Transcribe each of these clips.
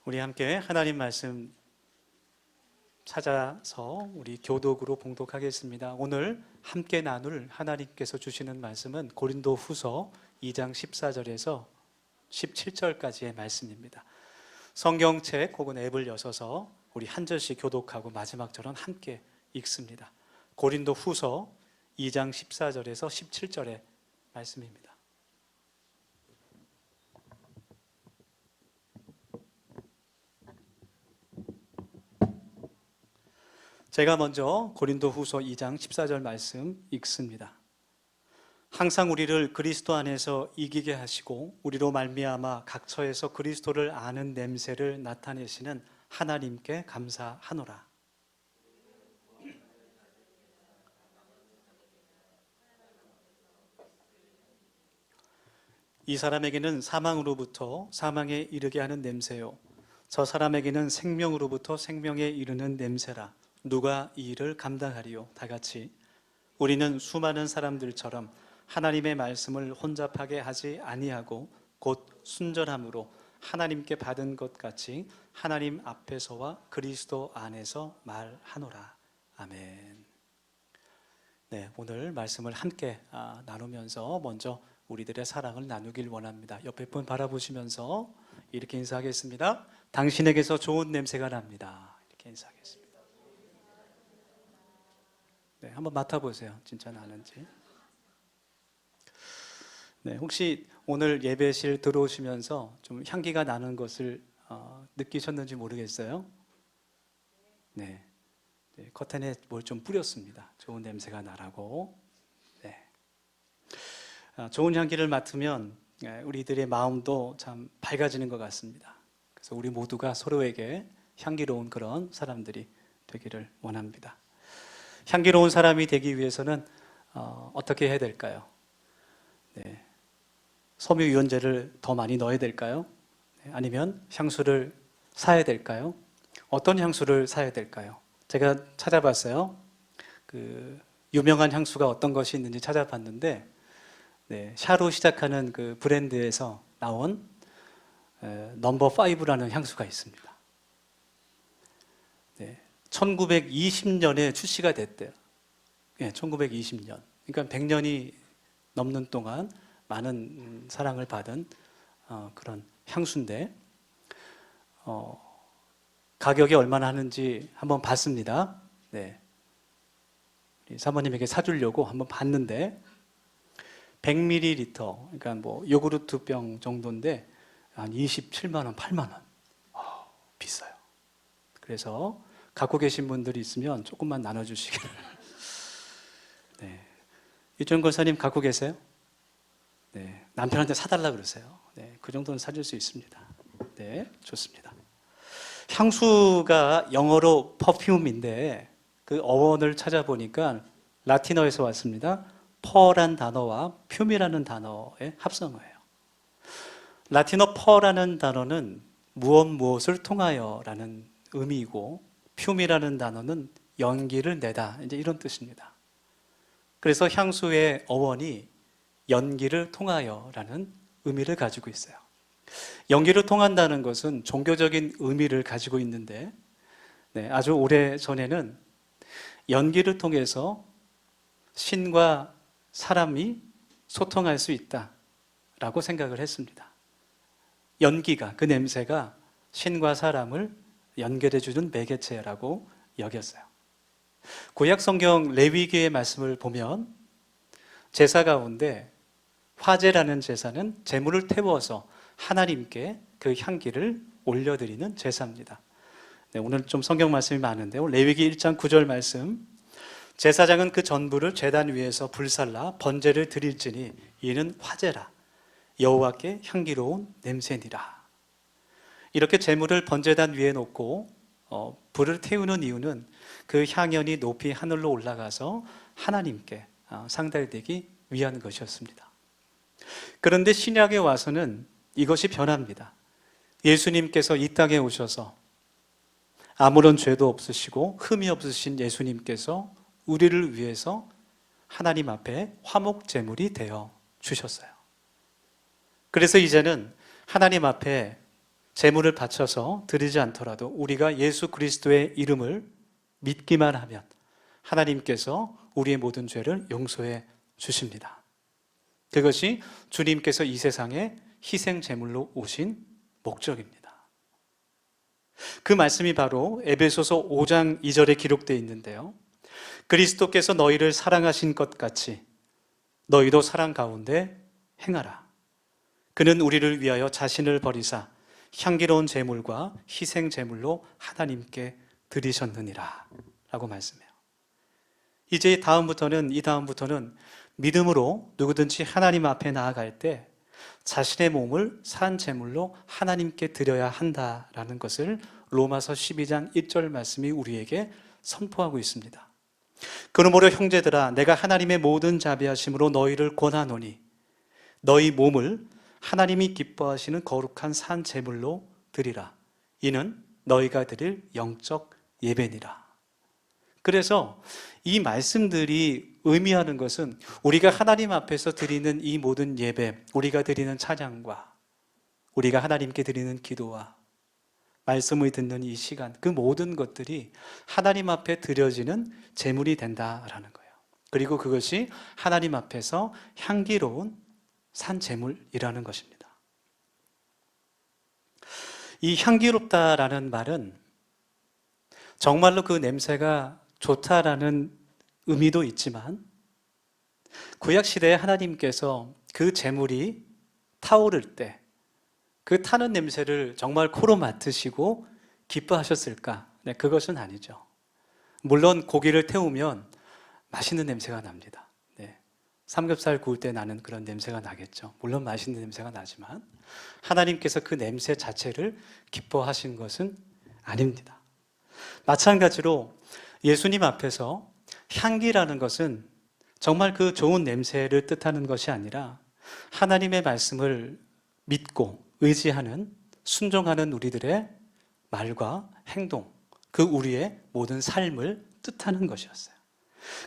우리 함께 하나님 말씀 찾아서 우리 교독으로 봉독하겠습니다. 오늘 함께 나눌 하나님께서 주시는 말씀은 고린도 후서 2장 14절에서 17절까지의 말씀입니다. 성경책 혹은 앱을 여셔서 우리 한 절씩 교독하고 마지막 절은 함께 읽습니다. 고린도 후서 2장 14절에서 17절의 말씀입니다. 제가 먼저 고린도 후서 2장 14절 말씀 읽습니다. 항상 우리를 그리스도 안에서 이기게 하시고 우리로 말미암아 각처에서 그리스도를 아는 냄새를 나타내시는 하나님께 감사하노라. 이 사람에게는 사망으로부터 사망에 이르게 하는 냄새요, 저 사람에게는 생명으로부터 생명에 이르는 냄새라. 누가 이 일을 감당하리요? 다 같이. 우리는 수많은 사람들처럼 하나님의 말씀을 혼잡하게 하지 아니하고 곧 순전함으로 하나님께 받은 것 같이 하나님 앞에서와 그리스도 안에서 말하노라. 아멘. 네, 오늘 말씀을 함께 나누면서 먼저 우리들의 사랑을 나누길 원합니다. 옆에 분 바라보시면서 이렇게 인사하겠습니다. 당신에게서 좋은 냄새가 납니다. 이렇게 인사하겠습니다. 네, 한번 맡아보세요. 진짜 나는지. 네, 혹시 오늘 예배실 들어오시면서 좀 향기가 나는 것을 느끼셨는지 모르겠어요. 네, 커튼에 뭘 좀 뿌렸습니다. 좋은 냄새가 나라고. 네. 좋은 향기를 맡으면 우리들의 마음도 참 밝아지는 것 같습니다. 그래서 우리 모두가 서로에게 향기로운 그런 사람들이 되기를 원합니다. 향기로운 사람이 되기 위해서는 어떻게 해야 될까요? 네. 섬유유연제를 더 많이 넣어야 될까요? 네. 아니면 향수를 사야 될까요? 어떤 향수를 사야 될까요? 제가 찾아봤어요. 그 유명한 향수가 어떤 것이 있는지 찾아봤는데, 네, 샤로 시작하는 그 브랜드에서 나온 넘버 5라는 향수가 있습니다. 네, 1920년에 출시가 됐대요. 네, 1920년. 그러니까 100년이 넘는 동안 많은 사랑을 받은 그런 향수인데, 가격이 얼마나 하는지 한번 봤습니다. 네, 우리 사모님에게 사주려고 한번 봤는데 100ml, 그러니까 뭐 요구르트 병 정도인데 한 27만 원, 8만 원. 비싸요. 그래서 갖고 계신 분들이 있으면 조금만 나눠주시기를. 네. 유정 권사님 갖고 계세요? 네. 남편한테 사달라 그러세요. 네. 그 정도는 사줄 수 있습니다. 네. 좋습니다. 향수가 영어로 퍼퓸인데 그 어원을 찾아보니까 라틴어에서 왔습니다. 퍼란 단어와 퓸이라는 단어의 합성어예요. 라틴어 퍼라는 단어는 무엇을 통하여라는 의미이고 퓸이라는 단어는 연기를 내다, 이제 이런 뜻입니다. 그래서 향수의 어원이 연기를 통하여라는 의미를 가지고 있어요. 연기를 통한다는 것은 종교적인 의미를 가지고 있는데, 네, 아주 오래 전에는 연기를 통해서 신과 사람이 소통할 수 있다라고 생각을 했습니다. 연기가, 그 냄새가 신과 사람을 연결해주는 매개체라고 여겼어요. 구약 성경 레위기의 말씀을 보면 제사 가운데 화제라는 제사는 제물을 태워서 하나님께 그 향기를 올려드리는 제사입니다. 네, 오늘 좀 성경 말씀이 많은데요. 레위기 1장 9절 말씀. 제사장은 그 전부를 제단 위에서 불살라 번제를 드릴지니 이는 화제라. 여호와께 향기로운 냄새니라. 이렇게 제물을 번제단 위에 놓고 불을 태우는 이유는 그 향연이 높이 하늘로 올라가서 하나님께 상달되기 위한 것이었습니다. 그런데 신약에 와서는 이것이 변합니다. 예수님께서 이 땅에 오셔서 아무런 죄도 없으시고 흠이 없으신 예수님께서 우리를 위해서 하나님 앞에 화목 제물이 되어 주셨어요. 그래서 이제는 하나님 앞에 제물을 바쳐서 드리지 않더라도 우리가 예수 그리스도의 이름을 믿기만 하면 하나님께서 우리의 모든 죄를 용서해 주십니다. 그것이 주님께서 이 세상에 희생 제물로 오신 목적입니다. 그 말씀이 바로 에베소서 5장 2절에 기록되어 있는데요. 그리스도께서 너희를 사랑하신 것 같이 너희도 사랑 가운데 행하라. 그는 우리를 위하여 자신을 버리사 향기로운 제물과 희생 제물로 하나님께 드리셨느니라 라고 말씀해요. 이제 이 다음부터는 믿음으로 누구든지 하나님 앞에 나아갈 때 자신의 몸을 산 제물로 하나님께 드려야 한다라는 것을 로마서 12장 1절 말씀이 우리에게 선포하고 있습니다. 그러므로 형제들아 내가 하나님의 모든 자비하심으로 너희를 권하노니 너희 몸을 하나님이 기뻐하시는 거룩한 산 제물로 드리라. 이는 너희가 드릴 영적 예배니라. 그래서 이 말씀들이 의미하는 것은 우리가 하나님 앞에서 드리는 이 모든 예배, 우리가 드리는 찬양과 우리가 하나님께 드리는 기도와 말씀을 듣는 이 시간, 그 모든 것들이 하나님 앞에 드려지는 제물이 된다라는 거예요. 그리고 그것이 하나님 앞에서 향기로운 산 제물이라는 것입니다. 이 향기롭다라는 말은 정말로 그 냄새가 좋다라는 의미도 있지만 구약시대에 하나님께서 그 제물이 타오를 때 그 타는 냄새를 정말 코로 맡으시고 기뻐하셨을까? 네, 그것은 아니죠. 물론 고기를 태우면 맛있는 냄새가 납니다. 네, 삼겹살 구울 때 나는 그런 냄새가 나겠죠. 물론 맛있는 냄새가 나지만 하나님께서 그 냄새 자체를 기뻐하신 것은 아닙니다. 마찬가지로 예수님 앞에서 향기라는 것은 정말 그 좋은 냄새를 뜻하는 것이 아니라 하나님의 말씀을 믿고 의지하는, 순종하는 우리들의 말과 행동, 그 우리의 모든 삶을 뜻하는 것이었어요.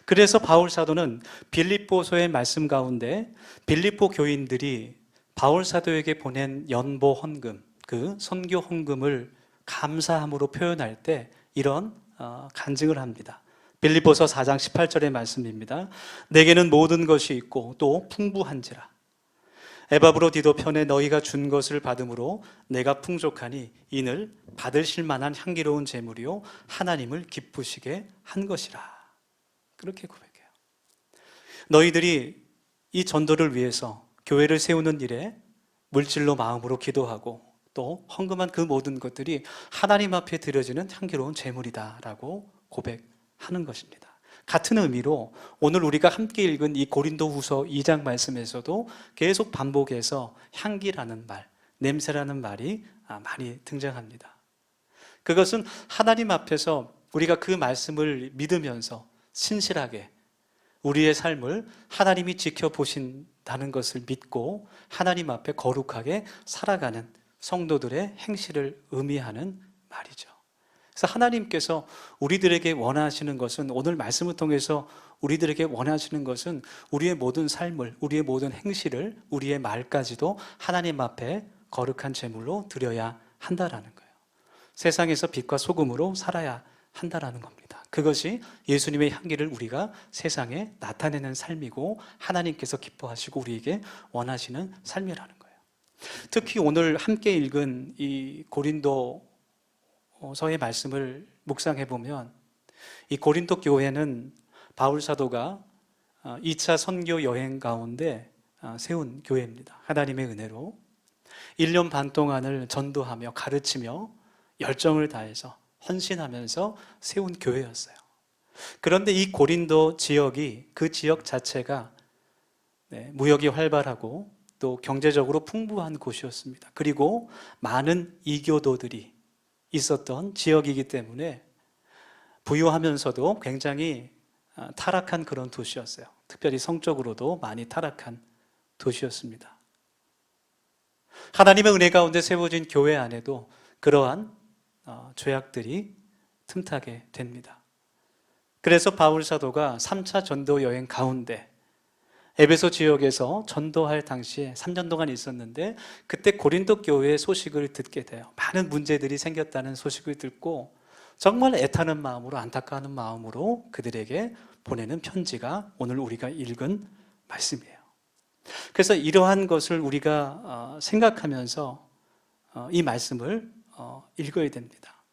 그래서 바울 사도는 빌립보서의 말씀 가운데 빌립보 교인들이 바울 사도에게 보낸 연보 헌금, 그 선교 헌금을 감사함으로 표현할 때 이런 간증을 합니다. 빌립보서 4장 18절의 말씀입니다. 내게는 모든 것이 있고 또 풍부한지라. 에바브로디도 편에 너희가 준 것을 받음으로 내가 풍족하니 이는 받으실 만한 향기로운 제물이요 하나님을 기쁘시게 한 것이라. 그렇게 고백해요. 너희들이 이 전도를 위해서 교회를 세우는 일에 물질로 마음으로 기도하고 또 헌금한 그 모든 것들이 하나님 앞에 드려지는 향기로운 제물이다라고 고백하는 것입니다. 같은 의미로 오늘 우리가 함께 읽은 이 고린도후서 2장 말씀에서도 계속 반복해서 향기라는 말, 냄새라는 말이 많이 등장합니다. 그것은 하나님 앞에서 우리가 그 말씀을 믿으면서 신실하게 우리의 삶을 하나님이 지켜보신다는 것을 믿고 하나님 앞에 거룩하게 살아가는 성도들의 행실을 의미하는 말이죠. 그래서 하나님께서 우리들에게 원하시는 것은, 오늘 말씀을 통해서 우리들에게 원하시는 것은 우리의 모든 삶을, 우리의 모든 행실을, 우리의 말까지도 하나님 앞에 거룩한 제물로 드려야 한다라는 거예요. 세상에서 빛과 소금으로 살아야 한다라는 겁니다. 그것이 예수님의 향기를 우리가 세상에 나타내는 삶이고 하나님께서 기뻐하시고 우리에게 원하시는 삶이라는 거예요. 특히 오늘 함께 읽은 이 고린도서의 말씀을 묵상해 보면 이 고린도 교회는 바울 사도가 2차 선교 여행 가운데 세운 교회입니다. 하나님의 은혜로 1년 반 동안을 전도하며 가르치며 열정을 다해서 헌신하면서 세운 교회였어요. 그런데 이 고린도 지역이, 그 지역 자체가 무역이 활발하고 또 경제적으로 풍부한 곳이었습니다. 그리고 많은 이교도들이 있었던 지역이기 때문에 부유하면서도 굉장히 타락한 그런 도시였어요. 특별히 성적으로도 많이 타락한 도시였습니다. 하나님의 은혜 가운데 세워진 교회 안에도 그러한 죄악들이 틈타게 됩니다. 그래서 바울 사도가 3차 전도 여행 가운데 에베소 지역에서 전도할 당시에 3년 동안 있었는데 그때 고린도 교회의 소식을 듣게 돼요. 많은 문제들이 생겼다는 소식을 듣고 정말 애타는 마음으로, 안타까워하는 마음으로 그들에게 보내는 편지가 오늘 우리가 읽은 말씀이에요. 그래서 이러한 것을 우리가 생각하면서 이 말씀을 읽어야 됩니다.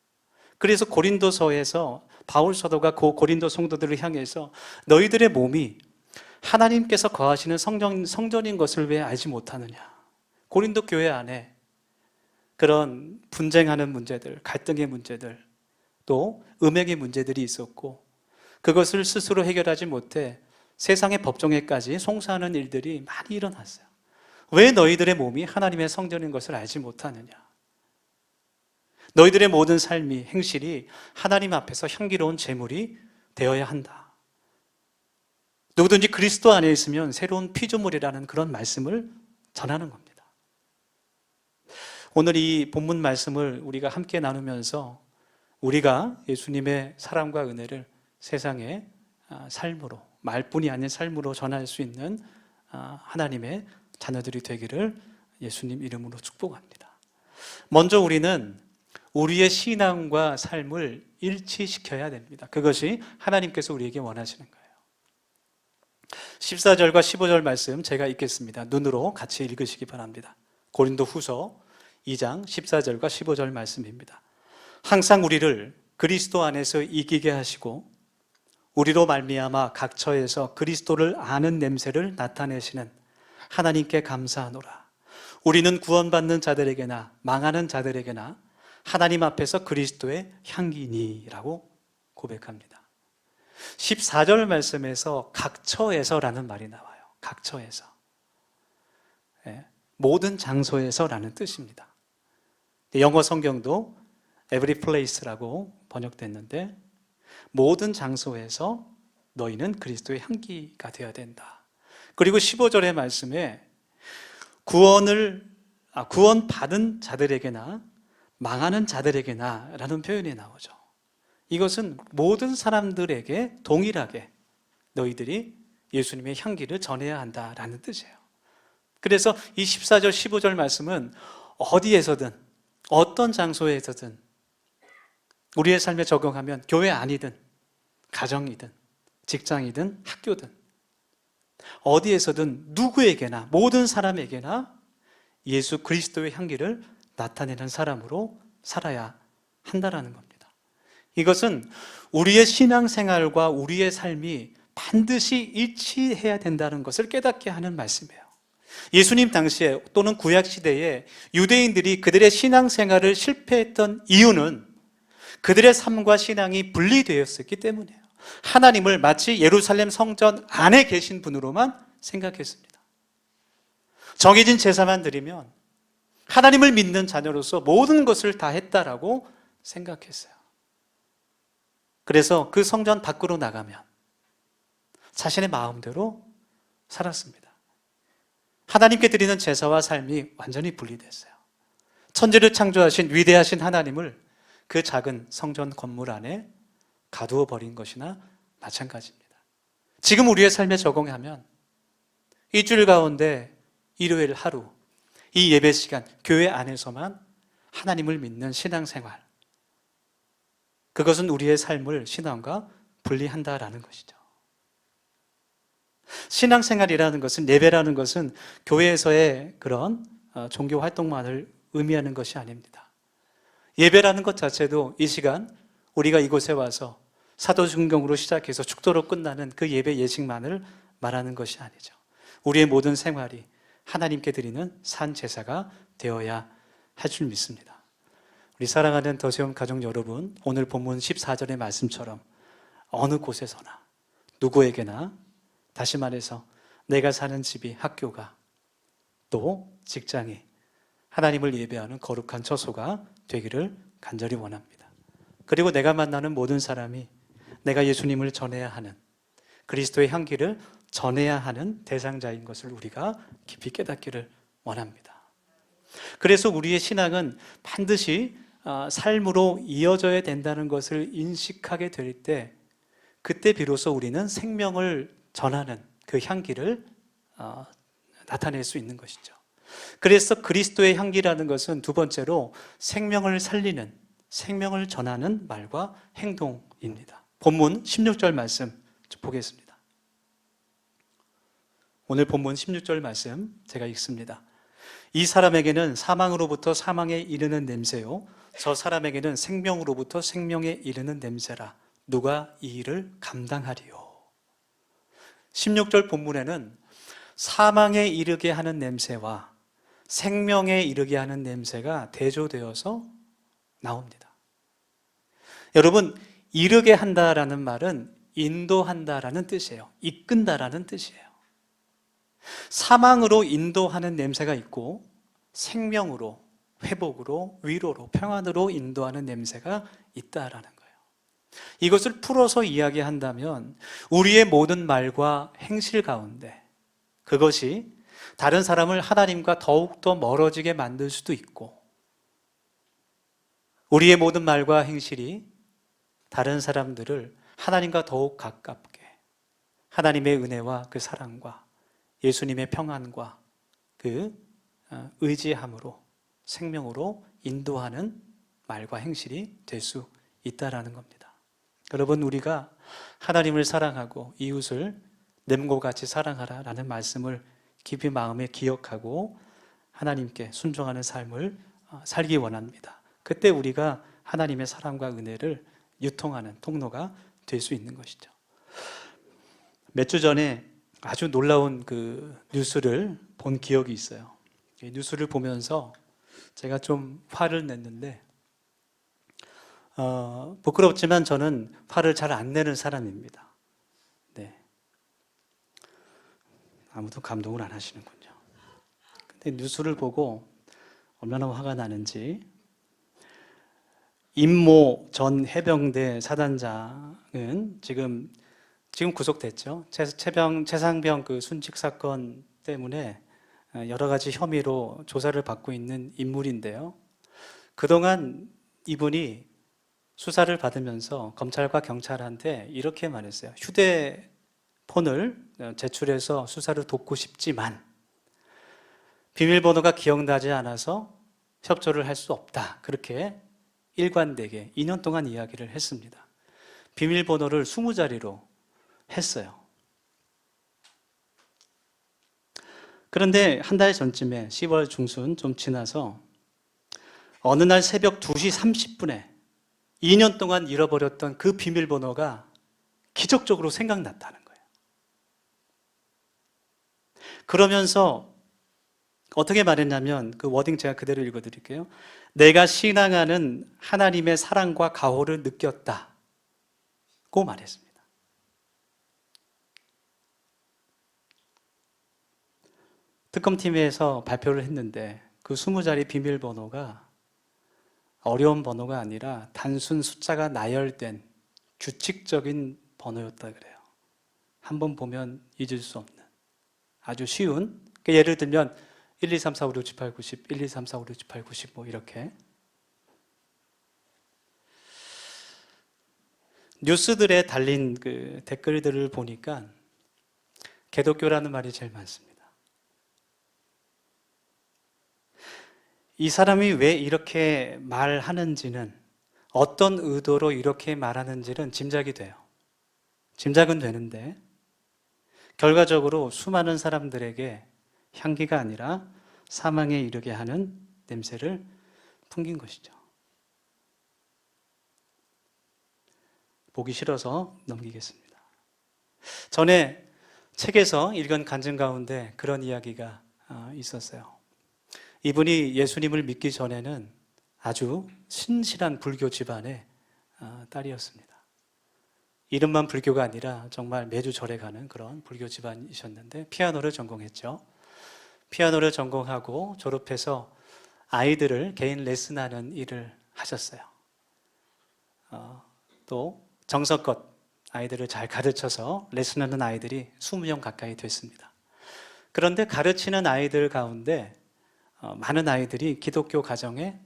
그래서 고린도서에서 바울 사도가 그 고린도 성도들을 향해서 너희들의 몸이 하나님께서 거하시는 성전인 것을 왜 알지 못하느냐. 고린도 교회 안에 그런 분쟁하는 문제들, 갈등의 문제들, 또 음행의 문제들이 있었고 그것을 스스로 해결하지 못해 세상의 법정에까지 송사하는 일들이 많이 일어났어요. 왜 너희들의 몸이 하나님의 성전인 것을 알지 못하느냐. 너희들의 모든 삶이, 행실이 하나님 앞에서 향기로운 제물이 되어야 한다. 누구든지 그리스도 안에 있으면 새로운 피조물이라는 그런 말씀을 전하는 겁니다. 오늘 이 본문 말씀을 우리가 함께 나누면서 우리가 예수님의 사랑과 은혜를 세상의 삶으로, 말뿐이 아닌 삶으로 전할 수 있는 하나님의 자녀들이 되기를 예수님 이름으로 축복합니다. 먼저 우리는 우리의 신앙과 삶을 일치시켜야 됩니다. 그것이 하나님께서 우리에게 원하시는 거예요. 14절과 15절 말씀 제가 읽겠습니다. 눈으로 같이 읽으시기 바랍니다. 고린도 후서 2장 14절과 15절 말씀입니다. 항상 우리를 그리스도 안에서 이기게 하시고 우리로 말미암아 각처에서 그리스도를 아는 냄새를 나타내시는 하나님께 감사하노라. 우리는 구원받는 자들에게나 망하는 자들에게나 하나님 앞에서 그리스도의 향기니라고 고백합니다. 14절 말씀에서 각처에서라는 말이 나와요. 각처에서. 모든 장소에서라는 뜻입니다. 영어 성경도 every place라고 번역됐는데 모든 장소에서 너희는 그리스도의 향기가 되어야 된다. 그리고 15절의 말씀에 구원받은 자들에게나 망하는 자들에게나 라는 표현이 나오죠. 이것은 모든 사람들에게 동일하게 너희들이 예수님의 향기를 전해야 한다라는 뜻이에요. 그래서 이 14절, 15절 말씀은 어디에서든 어떤 장소에서든 우리의 삶에 적용하면 교회 아니든 가정이든 직장이든 학교든 어디에서든 누구에게나 모든 사람에게나 예수 그리스도의 향기를 나타내는 사람으로 살아야 한다라는 겁니다. 이것은 우리의 신앙생활과 우리의 삶이 반드시 일치해야 된다는 것을 깨닫게 하는 말씀이에요. 예수님 당시에 또는 구약시대에 유대인들이 그들의 신앙생활을 실패했던 이유는 그들의 삶과 신앙이 분리되었었기 때문이에요. 하나님을 마치 예루살렘 성전 안에 계신 분으로만 생각했습니다. 정해진 제사만 드리면 하나님을 믿는 자녀로서 모든 것을 다 했다라고 생각했어요. 그래서 그 성전 밖으로 나가면 자신의 마음대로 살았습니다. 하나님께 드리는 제사와 삶이 완전히 분리됐어요. 천지를 창조하신 위대하신 하나님을 그 작은 성전 건물 안에 가두어 버린 것이나 마찬가지입니다. 지금 우리의 삶에 적용하면 일주일 가운데 일요일 하루 이 예배 시간 교회 안에서만 하나님을 믿는 신앙생활, 그것은 우리의 삶을 신앙과 분리한다라는 것이죠. 신앙생활이라는 것은, 예배라는 것은 교회에서의 그런 종교 활동만을 의미하는 것이 아닙니다. 예배라는 것 자체도 이 시간 우리가 이곳에 와서 사도순경으로 시작해서 축도로 끝나는 그 예배 예식만을 말하는 것이 아니죠. 우리의 모든 생활이 하나님께 드리는 산 제사가 되어야 할 줄 믿습니다. 우리 사랑하는 더세움 가족 여러분, 오늘 본문 14절의 말씀처럼 어느 곳에서나 누구에게나, 다시 말해서 내가 사는 집이, 학교가, 또 직장이 하나님을 예배하는 거룩한 처소가 되기를 간절히 원합니다. 그리고 내가 만나는 모든 사람이 내가 예수님을 전해야 하는, 그리스도의 향기를 전해야 하는 대상자인 것을 우리가 깊이 깨닫기를 원합니다. 그래서 우리의 신앙은 반드시 삶으로 이어져야 된다는 것을 인식하게 될 때, 그때 비로소 우리는 생명을 전하는 그 향기를 나타낼 수 있는 것이죠. 그래서 그리스도의 향기라는 것은 두 번째로 생명을 살리는, 생명을 전하는 말과 행동입니다. 본문 16절 말씀 보겠습니다. 오늘 본문 16절 말씀 제가 읽습니다. 이 사람에게는 사망으로부터 사망에 이르는 냄새요, 저 사람에게는 생명으로부터 생명에 이르는 냄새라. 누가 이 일을 감당하리요? 16절 본문에는 사망에 이르게 하는 냄새와 생명에 이르게 하는 냄새가 대조되어서 나옵니다. 여러분, 이르게 한다라는 말은 인도한다라는 뜻이에요. 이끈다라는 뜻이에요. 사망으로 인도하는 냄새가 있고 생명으로, 회복으로, 위로로, 평안으로 인도하는 냄새가 있다라는 거예요. 이것을 풀어서 이야기한다면 우리의 모든 말과 행실 가운데 그것이 다른 사람을 하나님과 더욱더 멀어지게 만들 수도 있고, 우리의 모든 말과 행실이 다른 사람들을 하나님과 더욱 가깝게 하나님의 은혜와 그 사랑과 예수님의 평안과 그 의지함으로, 생명으로 인도하는 말과 행실이 될 수 있다라는 겁니다. 여러분, 우리가 하나님을 사랑하고 이웃을 내 몸과 같이 사랑하라라는 말씀을 깊이 마음에 기억하고 하나님께 순종하는 삶을 살기 원합니다. 그때 우리가 하나님의 사랑과 은혜를 유통하는 통로가 될 수 있는 것이죠. 몇 주 전에 아주 놀라운 그 뉴스를 본 기억이 있어요. 이 뉴스를 보면서 제가 좀 화를 냈는데, 부끄럽지만 저는 화를 잘 안 내는 사람입니다. 네. 아무도 감동을 안 하시는군요. 근데 뉴스를 보고 얼마나 화가 나는지, 임모 전 해병대 사단장은 지금 구속됐죠. 최상병 그 순직 사건 때문에 여러 가지 혐의로 조사를 받고 있는 인물인데요. 그동안 이분이 수사를 받으면서 검찰과 경찰한테 이렇게 말했어요. 휴대폰을 제출해서 수사를 돕고 싶지만 비밀번호가 기억나지 않아서 협조를 할 수 없다. 그렇게 일관되게 2년 동안 이야기를 했습니다. 비밀번호를 20자리로 했어요. 그런데 한 달 전쯤에 10월 중순 좀 지나서 어느 날 새벽 2시 30분에 2년 동안 잃어버렸던 그 비밀번호가 기적적으로 생각났다는 거예요. 그러면서 어떻게 말했냐면, 그 워딩 제가 그대로 읽어드릴게요. 내가 신앙하는 하나님의 사랑과 가호를 느꼈다고 말했습니다. 특검팀에서 발표를 했는데 그 20자리 비밀번호가 어려운 번호가 아니라 단순 숫자가 나열된 규칙적인 번호였다 그래요. 한번 보면 잊을 수 없는 아주 쉬운, 예를 들면 1, 2, 3, 4, 5, 6, 7, 8, 9, 10, 1, 2, 3, 4, 5, 6, 7, 8, 9, 10 뭐 이렇게. 뉴스들에 달린 그 댓글들을 보니까 개독교라는 말이 제일 많습니다. 이 사람이 왜 이렇게 말하는지는, 어떤 의도로 이렇게 말하는지는 짐작이 돼요. 짐작은 되는데 결과적으로 수많은 사람들에게 향기가 아니라 사망에 이르게 하는 냄새를 풍긴 것이죠. 보기 싫어서 넘기겠습니다. 전에 책에서 읽은 간증 가운데 그런 이야기가 있었어요. 이분이 예수님을 믿기 전에는 아주 신실한 불교 집안의 딸이었습니다. 이름만 불교가 아니라 정말 매주 절에 가는 그런 불교 집안이셨는데 피아노를 전공했죠. 피아노를 전공하고 졸업해서 아이들을 개인 레슨하는 일을 하셨어요. 또 정성껏 아이들을 잘 가르쳐서 레슨하는 아이들이 20명 가까이 됐습니다. 그런데 가르치는 아이들 가운데 많은 아이들이 기독교 가정의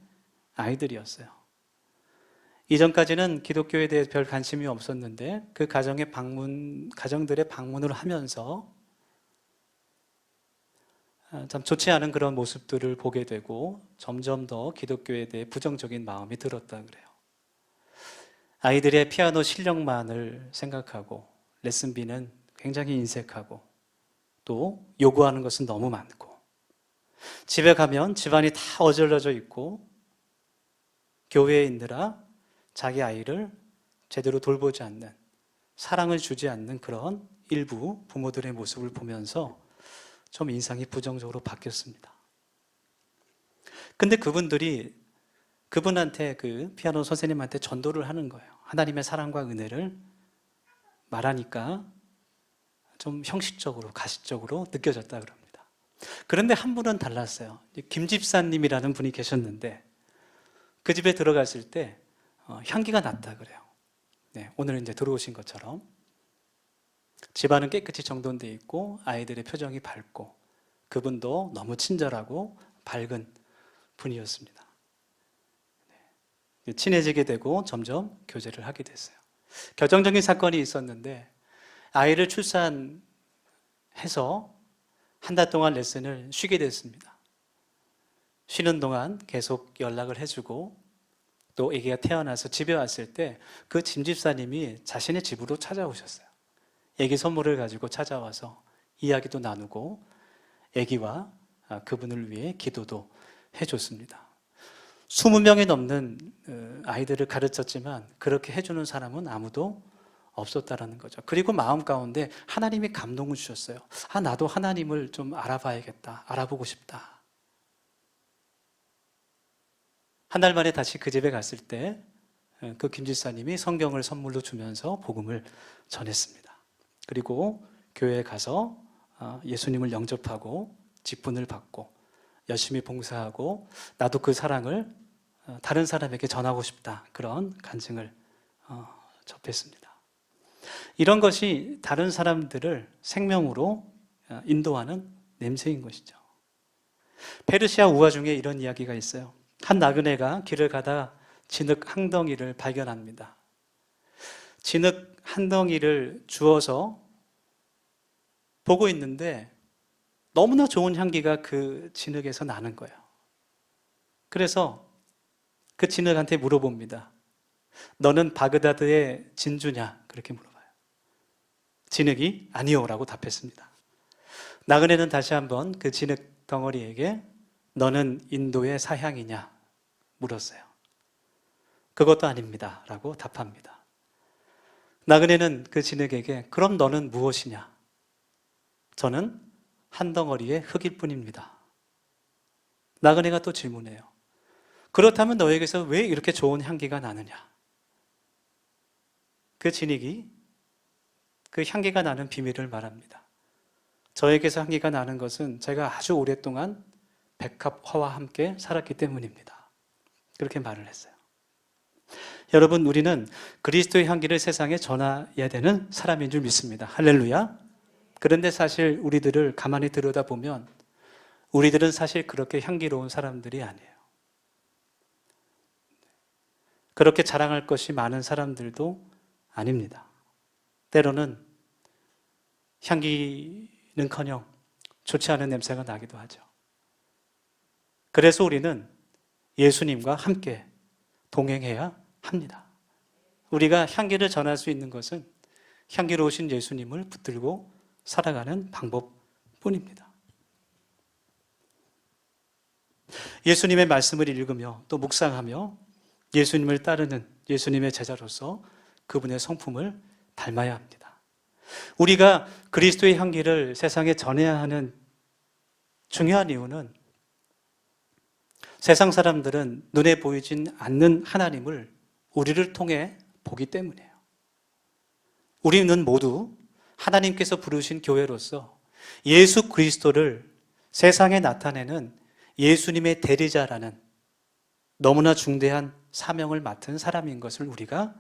아이들이었어요. 이전까지는 기독교에 대해 별 관심이 없었는데 그 가정들의 방문을 하면서 참 좋지 않은 그런 모습들을 보게 되고 점점 더 기독교에 대해 부정적인 마음이 들었다 그래요. 아이들의 피아노 실력만을 생각하고 레슨비는 굉장히 인색하고 또 요구하는 것은 너무 많고 집에 가면 집안이 다 어질러져 있고 교회에 있느라 자기 아이를 제대로 돌보지 않는, 사랑을 주지 않는 그런 일부 부모들의 모습을 보면서 좀 인상이 부정적으로 바뀌었습니다. 근데 그분한테, 그 피아노 선생님한테 전도를 하는 거예요. 하나님의 사랑과 은혜를 말하니까 좀 형식적으로, 가식적으로 느껴졌다 그럽니다. 그런데 한 분은 달랐어요. 김 집사님이라는 분이 계셨는데 그 집에 들어갔을 때 향기가 났다 그래요. 네, 오늘 이제 들어오신 것처럼 집안은 깨끗이 정돈되어 있고 아이들의 표정이 밝고 그분도 너무 친절하고 밝은 분이었습니다. 네, 친해지게 되고 점점 교제를 하게 됐어요. 결정적인 사건이 있었는데 아이를 출산해서 한 달 동안 레슨을 쉬게 됐습니다. 쉬는 동안 계속 연락을 해주고 또 아기가 태어나서 집에 왔을 때 그 짐집사님이 자신의 집으로 찾아오셨어요. 아기 선물을 가지고 찾아와서 이야기도 나누고 아기와 그분을 위해 기도도 해줬습니다. 20명이 넘는 아이들을 가르쳤지만 그렇게 해주는 사람은 아무도 없었다라는 거죠. 그리고 마음 가운데 하나님이 감동을 주셨어요. 나도 하나님을 좀 알아봐야겠다. 알아보고 싶다. 한 달 만에 다시 그 집에 갔을 때 그 김집사님이 성경을 선물로 주면서 복음을 전했습니다. 그리고 교회에 가서 예수님을 영접하고 직분을 받고 열심히 봉사하고 나도 그 사랑을 다른 사람에게 전하고 싶다. 그런 간증을 접했습니다. 이런 것이 다른 사람들을 생명으로 인도하는 냄새인 것이죠. 페르시아 우화 중에 이런 이야기가 있어요. 한 나그네가 길을 가다 진흙 한 덩이를 발견합니다. 진흙 한 덩이를 주워서 보고 있는데 너무나 좋은 향기가 그 진흙에서 나는 거예요. 그래서 그 진흙한테 물어봅니다. 너는 바그다드의 진주냐? 그렇게 물어봐요. 진흙이 아니요라고 답했습니다. 나그네는 다시 한번 그 진흙 덩어리에게 너는 인도의 사향이냐? 물었어요. 그것도 아닙니다. 라고 답합니다. 나그네는 그 진흙에게 그럼 너는 무엇이냐? 저는 한 덩어리의 흙일 뿐입니다. 나그네가 또 질문해요. 그렇다면 너에게서 왜 이렇게 좋은 향기가 나느냐? 그 진흙이 그 향기가 나는 비밀을 말합니다. 저에게서 향기가 나는 것은 제가 아주 오랫동안 백합화와 함께 살았기 때문입니다. 그렇게 말을 했어요. 여러분, 우리는 그리스도의 향기를 세상에 전해야 되는 사람인 줄 믿습니다. 할렐루야. 그런데 사실 우리들을 가만히 들여다보면 우리들은 사실 그렇게 향기로운 사람들이 아니에요. 그렇게 자랑할 것이 많은 사람들도 아닙니다. 때로는 향기는커녕 좋지 않은 냄새가 나기도 하죠. 그래서 우리는 예수님과 함께 동행해야 합니다. 우리가 향기를 전할 수 있는 것은 향기로우신 예수님을 붙들고 살아가는 방법뿐입니다. 예수님의 말씀을 읽으며 또 묵상하며 예수님을 따르는 예수님의 제자로서 그분의 성품을 닮아야 합니다. 우리가 그리스도의 향기를 세상에 전해야 하는 중요한 이유는 세상 사람들은 눈에 보이진 않는 하나님을 우리를 통해 보기 때문이에요. 우리는 모두 하나님께서 부르신 교회로서 예수 그리스도를 세상에 나타내는 예수님의 대리자라는 너무나 중대한 사명을 맡은 사람인 것을 우리가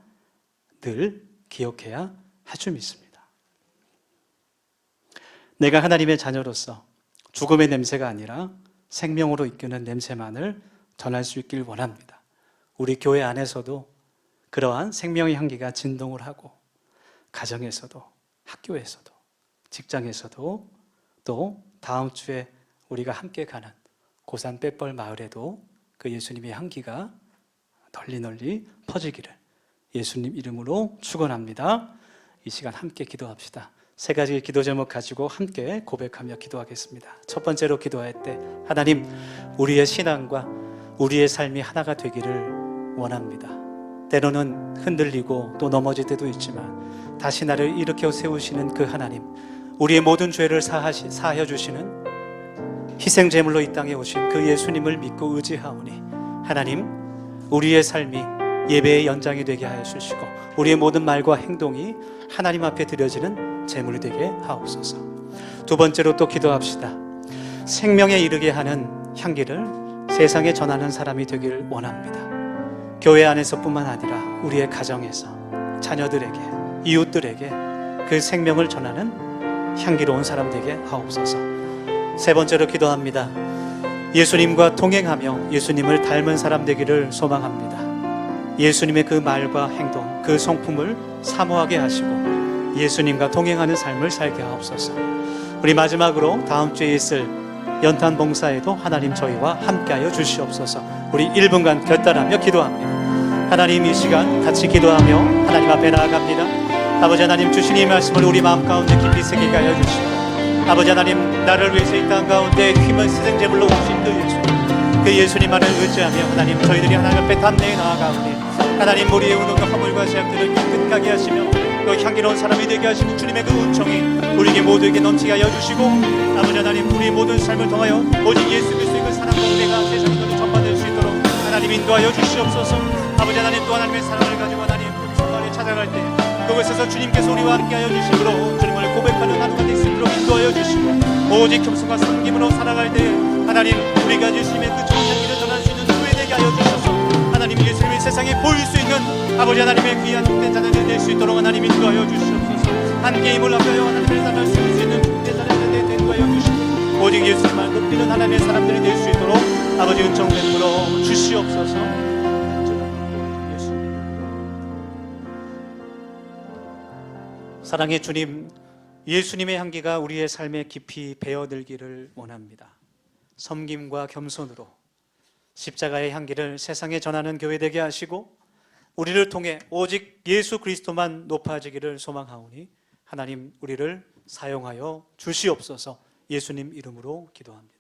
늘 기억해야 할 줄 믿습니다. 내가 하나님의 자녀로서 죽음의 냄새가 아니라 생명으로 이끄는 냄새만을 전할 수 있길 원합니다. 우리 교회 안에서도 그러한 생명의 향기가 진동을 하고 가정에서도 학교에서도 직장에서도 또 다음 주에 우리가 함께 가는 고산 빼뻘 마을에도 그 예수님의 향기가 널리 퍼지기를 예수님 이름으로 축원합니다. 이 시간 함께 기도합시다. 세 가지 기도 제목 가지고 함께 고백하며 기도하겠습니다. 첫 번째로 기도할 때, 하나님, 우리의 신앙과 우리의 삶이 하나가 되기를 원합니다. 때로는 흔들리고 또 넘어질 때도 있지만 다시 나를 일으켜 세우시는 그 하나님, 우리의 모든 죄를 사하여 주시는 희생제물로 이 땅에 오신 그 예수님을 믿고 의지하오니 하나님, 우리의 삶이 예배의 연장이 되게 하여 주시고 우리의 모든 말과 행동이 하나님 앞에 드려지는 제물이 되게 하옵소서. 두 번째로 또 기도합시다. 생명에 이르게 하는 향기를 세상에 전하는 사람이 되길 원합니다. 교회 안에서뿐만 아니라 우리의 가정에서 자녀들에게, 이웃들에게 그 생명을 전하는 향기로운 사람 되게 하옵소서. 세 번째로 기도합니다. 예수님과 동행하며 예수님을 닮은 사람 되기를 소망합니다. 예수님의 그 말과 행동, 그 성품을 사모하게 하시고 예수님과 동행하는 삶을 살게 하옵소서. 우리 마지막으로 다음 주에 있을 연탄 봉사에도 하나님 저희와 함께하여 주시옵소서. 우리 1분간 결단하며 기도합니다. 하나님, 이 시간 같이 기도하며 하나님 앞에 나아갑니다. 아버지 하나님, 주신 이 말씀을 우리 마음 가운데 깊이 새기게 하여 주시고, 아버지 하나님, 나를 위해서 이 땅 가운데 힘을 희생제물로 오신 그 예수님 안을 의지하며 하나님, 저희들이 하나님 앞에 담대히 나아가오니 하나님, 우리의 운동과 허물과 제약들을 깨끗하게 하시며 또 향기로운 사람이 되게 하시고 주님의 그 은총이 우리에게 모두에게 넘치게 하여 주시고, 아버지 하나님, 우리의 모든 삶을 통하여 오직 예수 그리스도의 그 사랑과 은혜가 세상에 전파될 수 있도록 하나님 인도하여 주시옵소서. 아버지 하나님, 또 하나님의 사랑을 가지고 하나님 성만에 찾아갈 때 그곳에서 주님께서 우리와 함께하여 주심으로 주님을 고백하는 하루가 될 수 있도록 인도하여 주시고, 오직 겸손과 섬김으로 살아갈 때 하나님, 우리가 주님의 그 좋은 향기를 전할 수 있는 후회 되게 하여 주셔서 하나님, 예수님이 세상에 보일 수 있는 아버지 하나님의 귀한 복된 자녀들 될 수 있도록 하나님 인도하여 주시옵소서. 함께 힘을 합하여 하나님을 따라 수 있는 복된 자녀들 되게 인도하여 주시고, 오직 예수님만 높이는 하나님의 사람들이 될 수 있도록 아버지 은총 베풀어 주시옵소서. 사랑의 주님, 예수님의 향기가 우리의 삶에 깊이 배어들기를 원합니다. 섬김과 겸손으로 십자가의 향기를 세상에 전하는 교회 되게 하시고 우리를 통해 오직 예수 그리스도만 높아지기를 소망하오니 하나님, 우리를 사용하여 주시옵소서. 예수님 이름으로 기도합니다.